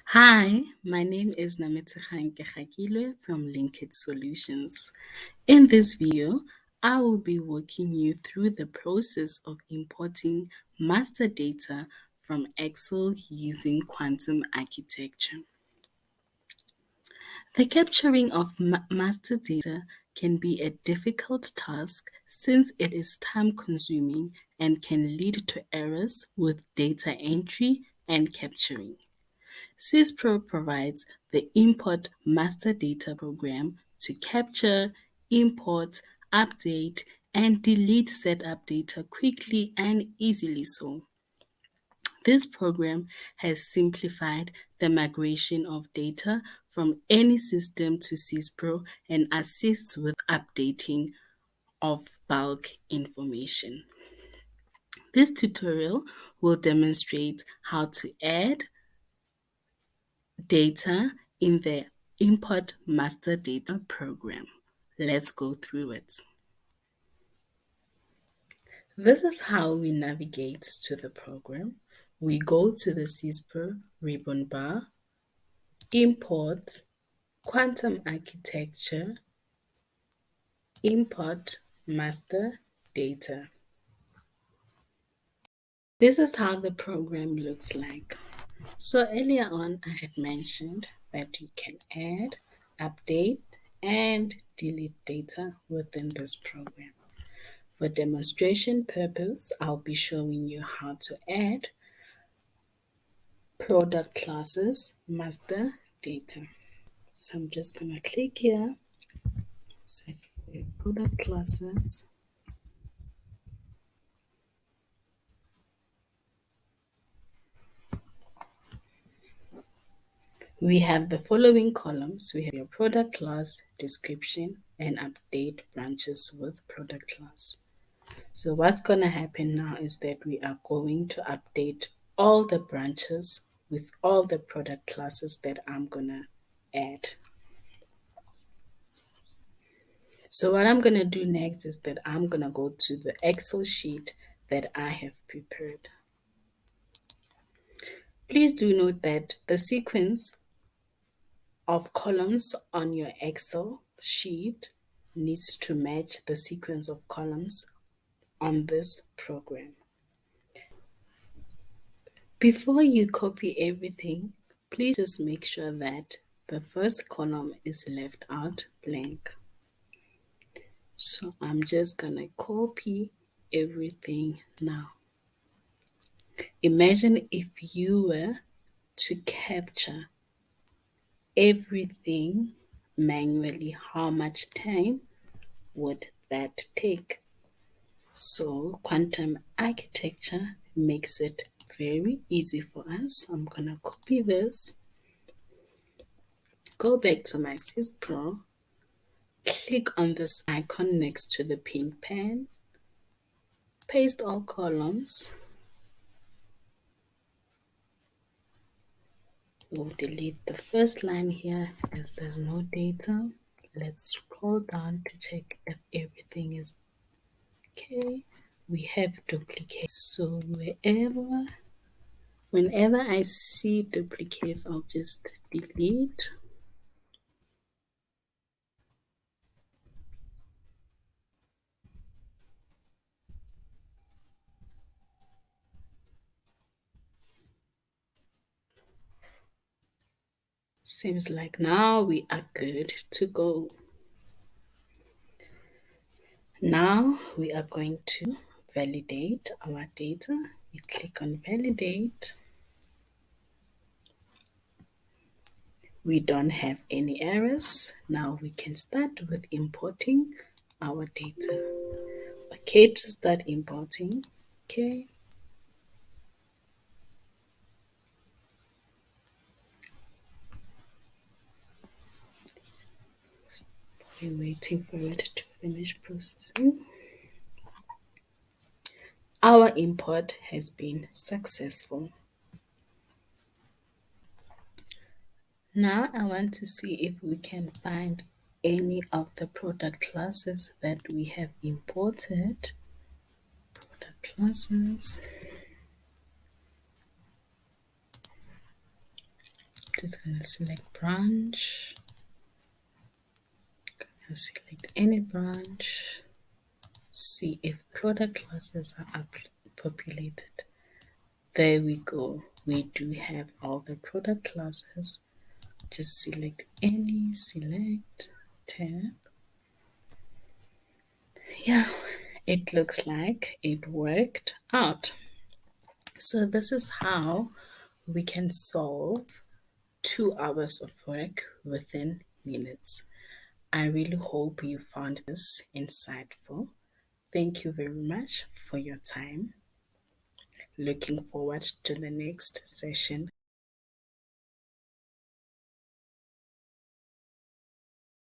Hi, my name is Nametsikgang Kegakilwe from Linked Solutions. In this video, I will be walking you through the process of importing master data from Excel using quantum architecture. The capturing of master data can be a difficult task since it is time-consuming and can lead to errors with data entry and capturing. SYSPRO provides the Import Master Data program to capture, import, update, and delete setup data quickly and easily so. This program has simplified the migration of data from any system to SYSPRO and assists with updating of bulk information. This tutorial will demonstrate how to add data in the Import Master Data program. Let's go through it. This is how we navigate to the program. We go to the SYSPRO ribbon bar, Import, Quantum Architecture, Import Master Data. This is how the program looks like. So earlier on, I had mentioned that you can add, update, and delete data within this program. For demonstration purpose, I'll be showing you how to add product classes master data. So I'm just going to click here, set for product classes. We have the following columns. We have your product class, description, and update branches with product class. So what's going to happen now is that we are going to update all the branches with all the product classes that I'm going to add. So what I'm going to do next is that I'm going to go to the Excel sheet that I have prepared. Please do note that the sequence of columns on your Excel sheet needs to match the sequence of columns on this program. Before you copy everything, please just make sure that the first column is left out blank. So I'm just gonna copy everything now. Imagine if you were to capture everything manually, how much time would that take? So quantum architecture makes it very easy for us. I'm gonna copy this, go back to my SYSPRO, click on this icon next to the pink pen, paste all columns. We'll delete the first line here as there's no data. Let's scroll down to check if everything is okay. We have duplicates, so whenever I see duplicates, I'll just delete. Seems like now we are good to go. Now we are going to validate our data. We click on validate. We don't have any errors. Now we can start with importing our data. Okay, to start importing. Okay. We're waiting for it to finish processing. Our import has been successful. Now I want to see if we can find any of the product classes that we have imported. Product classes. Just gonna select branch and select any branch. See if product classes are populated. There we go. We do have all the product classes. Just select any, select tab. Yeah, it looks like it worked out. So this is how we can solve 2 hours of work within minutes. I really hope you found this insightful. Thank you very much for your time. Looking forward to the next session.